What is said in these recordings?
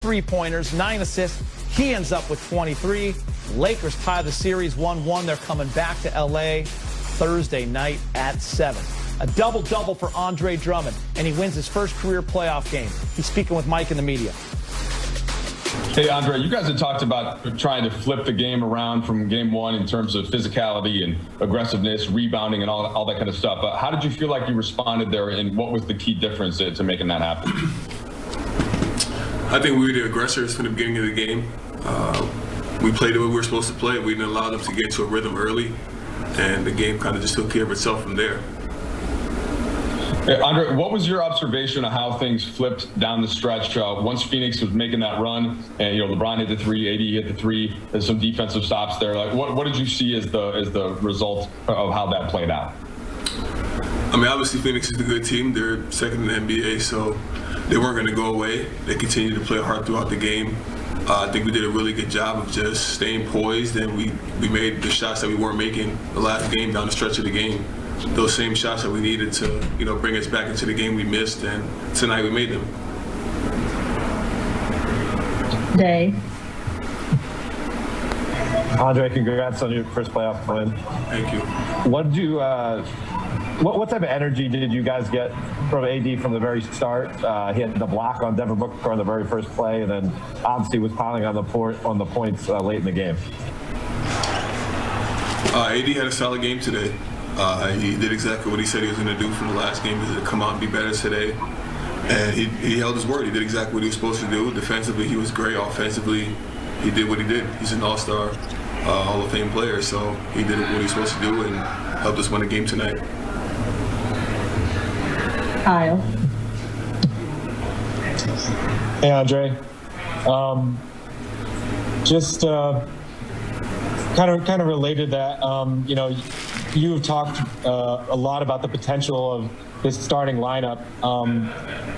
3-pointers, 9 assists. He ends up with 23. Lakers tie the series 1-1. They're coming back to L.A. Thursday night at 7. A double-double for Andre Drummond, and he wins his first career playoff game. He's speaking with Mike in the media. Hey, Andre, you guys had talked about trying to flip the game around from game one in terms of physicality and aggressiveness, rebounding, and all that kind of stuff. How did you feel like you responded there, and what was the key difference to making that happen? I think we were the aggressors from the beginning of the game. We played the way we were supposed to play. We didn't allow them to get into a rhythm early, and the game kind of just took care of itself from there. Hey, Andre, what was your observation of how things flipped down the stretch once Phoenix was making that run, and LeBron hit the three, AD hit the three, there's some defensive stops there. Like, what did you see as the result of how that played out? I mean, obviously Phoenix is a good team. They're second in the NBA, so they weren't going to go away. They continued to play hard throughout the game. I think we did a really good job of just staying poised, and we made the shots that we weren't making the last game down the stretch of the game. Those same shots that we needed to, bring us back into the game we missed, and tonight we made them. Dave. Andre, congrats on your first playoff win. Thank you. What did you? What type of energy did you guys get from AD from the very start? He had the block on Devin Booker on the very first play, and then obviously was piling on the points late in the game. AD had a solid game today. He did exactly what he said he was going to do from the last game, is to come out and be better today. And he held his word. He did exactly what he was supposed to do. Defensively, he was great. Offensively, he did what he did. He's an all-star, Hall of Fame player, so he did what he was supposed to do and helped us win the game tonight. Kyle. Hey, Andre. Just kind of related to that. You've talked a lot about the potential of this starting lineup.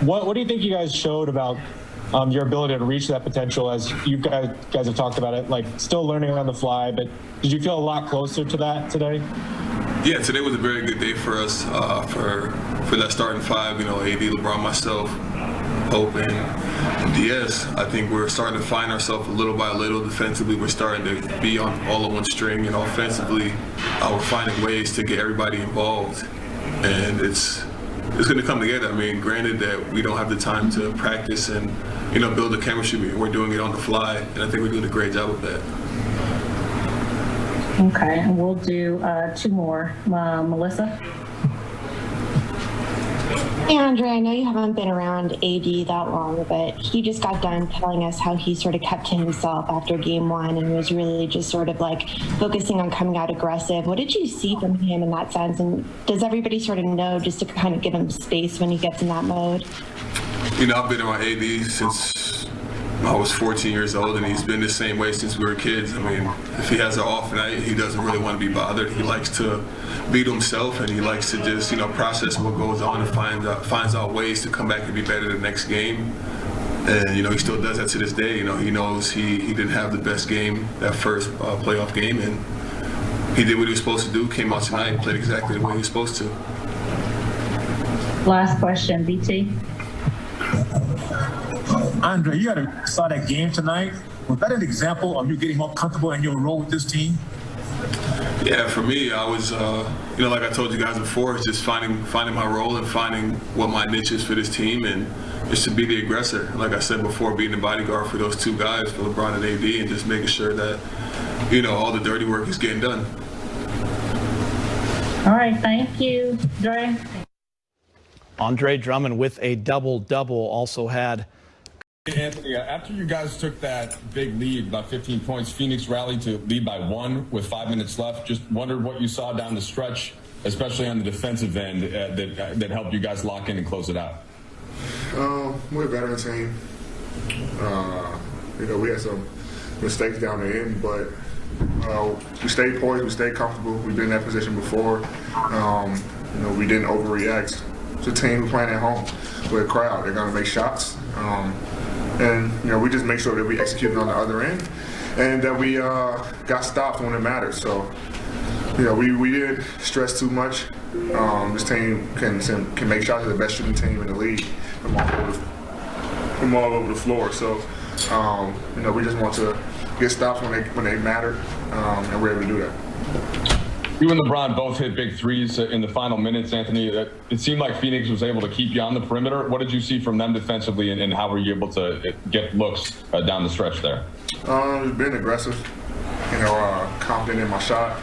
What do you think you guys showed about your ability to reach that potential, as you guys have talked about it, like still learning on the fly, but did you feel a lot closer to that today? Yeah, today was a very good day for us, for that starting five, AD, LeBron, myself, Hope, and DS. I think we're starting to find ourselves little by little. Defensively, we're starting to be on all of one string, and offensively, we're finding ways to get everybody involved, and it's going to come together. I mean, granted that we don't have the time to practice and build a chemistry, we're doing it on the fly, and I think we're doing a great job of that. Okay, and we'll do 2 more. Melissa? Hey, Andre, I know you haven't been around AD that long, but he just got done telling us how he sort of kept to himself after game one and was really just sort of like focusing on coming out aggressive. What did you see from him in that sense? And does everybody sort of know just to kind of give him space when he gets in that mode? I've been around AD since I was 14 years old, and he's been the same way since we were kids. I mean, if he has an off night, he doesn't really want to be bothered. He likes to beat himself, and he likes to just, process what goes on and finds out ways to come back and be better the next game. And, he still does that to this day. He knows he didn't have the best game that first playoff game, and he did what he was supposed to do, came out tonight, played exactly the way he was supposed to. Last question, BT. Andre, you saw that game tonight. Was that an example of you getting more comfortable in your role with this team? Yeah, for me, I was, like I told you guys before, it's just finding my role and finding what my niche is for this team, and just to be the aggressor. Like I said before, being the bodyguard for those 2 guys, for LeBron and AD, and just making sure that, all the dirty work is getting done. All right, thank you, Dre. Andre Drummond with a double-double, also had. Anthony, after you guys took that big lead, about 15 points, Phoenix rallied to lead by 1 with 5 minutes left. Just wondered what you saw down the stretch, especially on the defensive end, that helped you guys lock in and close it out. We're a veteran team. We had some mistakes down the end, but we stayed poised, we stayed comfortable. We've been in that position before. We didn't overreact. It's a team playing at home with a crowd. They're going to make shots. And we just make sure that we executed on the other end and that we got stopped when it mattered. So, we didn't stress too much. This team can make shots. They're the best shooting team in the league from all over the floor. So, You know, we just want to get stops when they matter, and we're able to do that. You and LeBron both hit big threes in the final minutes, Anthony. It seemed like Phoenix was able to keep you on the perimeter. What did you see from them defensively, and how were you able to get looks down the stretch there? Being aggressive, you know, confident in my shot.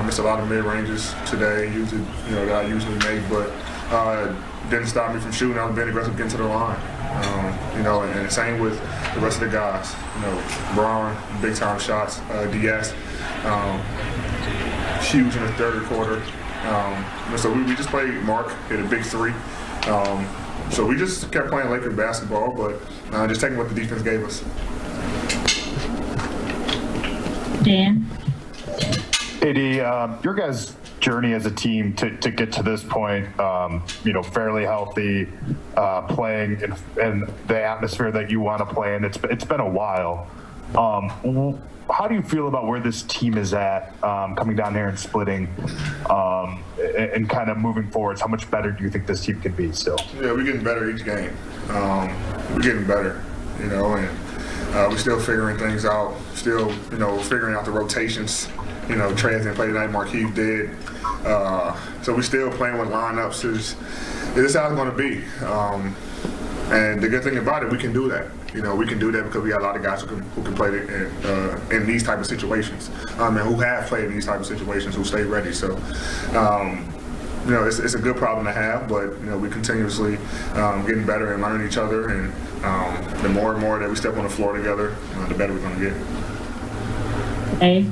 Missed a lot of mid-ranges today, usually, you know, that I usually make, but didn't stop me from shooting. I was being aggressive getting to the line. You know, and same with the rest of the guys. You know, Braun, big-time shots. DS, huge in the third quarter. So we just played Mark, hit a big three. So we just kept playing Lakers basketball, but just taking what the defense gave us. Dan? AD, your guys' journey as a team to get to this point, you know, fairly healthy, playing in the atmosphere that you want to play in. It's been a while. How do you feel about where this team is at, coming down here and splitting, and kind of moving forwards? How much better do you think this team can be still? Yeah, we're getting better each game. We're getting better, you know, and we're still figuring things out, still, you know, figuring out the rotations. You know, Trey didn't play tonight, Markieff did. So we're still playing with lineups. This is how it's going to be. And the good thing about it, we can do that. You know, we can do that because we got a lot of guys who can play in these type of situations, and who have played in these type of situations, who stay ready. So, you know, it's a good problem to have, but, you know, we continuously getting better and learning each other, and the more and more that we step on the floor together, the better we're going to get. Hey.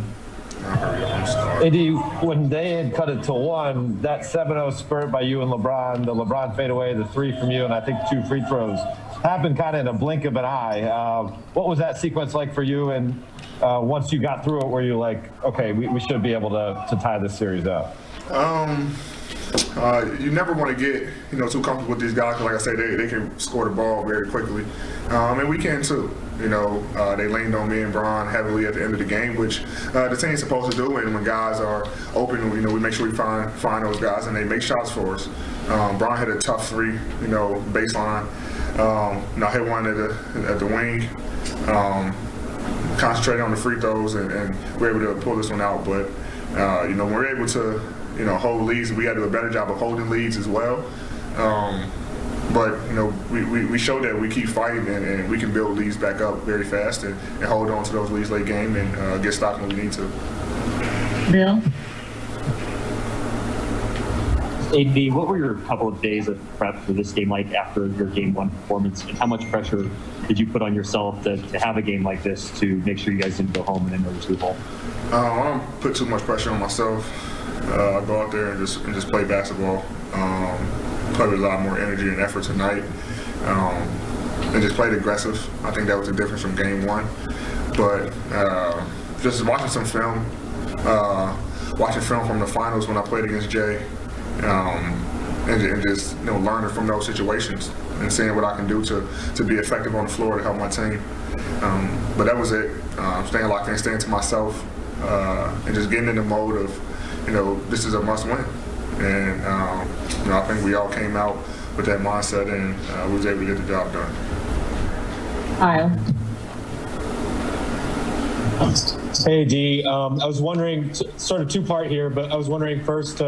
AD, when they had cut it to 1, that 7-0 spurt by you and LeBron, the LeBron fadeaway, the 3 from you, and I think 2 free throws, happened kind of in a blink of an eye. What was that sequence like for you? And once you got through it, were you like, okay, we should be able to tie this series up? You never want to get, you know, too comfortable with these guys. Like I say, they can score the ball very quickly, and we can too. You know, they leaned on me and Bron heavily at the end of the game, which the team's supposed to do. And when guys are open, you know, we make sure we find those guys and they make shots for us. Bron hit a tough 3, you know, baseline. You know, I hit one at the wing. Concentrated on the free throws, and we're able to pull this one out. But you know, when we're able to, you know, hold leads, we got to do a better job of holding leads as well. But, you know, we showed that we keep fighting, and we can build leads back up very fast and hold on to those leads late game and get stops when we need to. Bill? AD, what were your couple of days of prep for this game like after your game 1 performance, and how much pressure did you put on yourself to have a game like this to make sure you guys didn't go home and then lose the ball? I don't put too much pressure on myself. I go out there and just play basketball. Play with a lot more energy and effort tonight, and just played aggressive. I think that was the difference from game 1. But just watching some film, watching film from the finals when I played against Jay, and just, you know, learning from those situations and seeing what I can do to be effective on the floor to help my team. But that was it. Staying locked in, staying to myself, and just getting in the mode of, you know, this is a must win. And you know, I think we all came out with that mindset, and we was able to get the job done. Kyle. Hey, D. I was wondering, sort of 2-part here, but I was wondering first,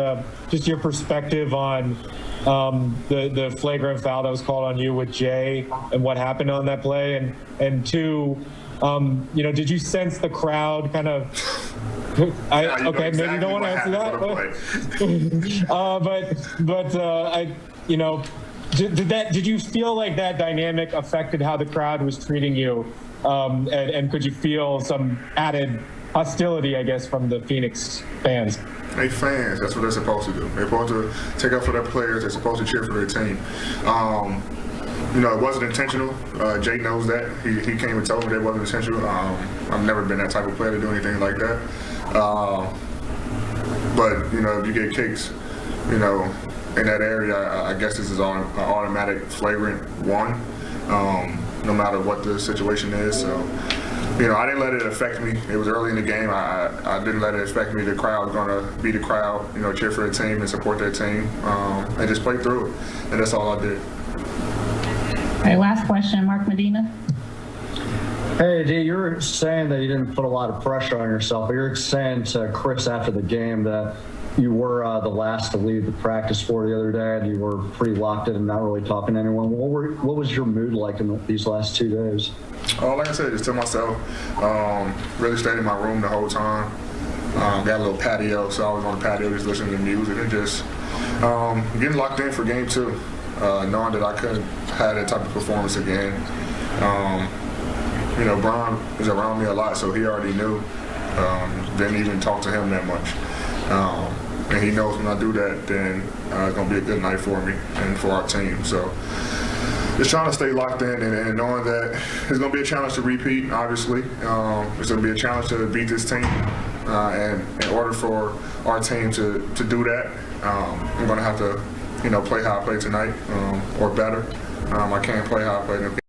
just your perspective on the flagrant foul that was called on you with Jay and what happened on that play, and 2, you know, did you sense the crowd kind of? Okay, maybe you don't want to answer that, but I, you know, did you feel like that dynamic affected how the crowd was treating you, and could you feel some added hostility, I guess, from the Phoenix fans? They fans, that's what they're supposed to do. They're supposed to take up for their players. They're supposed to cheer for their team. You know, it wasn't intentional. Jay knows that. He came and told me that it wasn't intentional. I've never been that type of player to do anything like that. But, you know, if you get kicks, you know, in that area, I guess this is an automatic flagrant 1, no matter what the situation is. So, you know, I didn't let it affect me. It was early in the game. I didn't let it affect me. The crowd's going to be the crowd, you know, cheer for their team and support their team, and just play through it. And that's all I did. All right, last question, Mark Medina. Hey, D, you're saying that you didn't put a lot of pressure on yourself, but you're saying to Chris after the game that you were the last to leave the practice floor the other day, and you were pretty locked in and not really talking to anyone. What was your mood like in these last 2 days? Like I said, just to myself, really stayed in my room the whole time. Got a little patio, so I was on the patio just listening to music and just getting locked in for game 2, knowing that I couldn't have that type of performance again. Brian is around me a lot, so he already knew. Didn't even talk to him that much. And he knows when I do that, then it's going to be a good night for me and for our team. So just trying to stay locked in and knowing that it's going to be a challenge to repeat, obviously. It's going to be a challenge to beat this team. And in order for our team to do that, I'm going to have to, play how I play tonight or better. I can't play how I played in the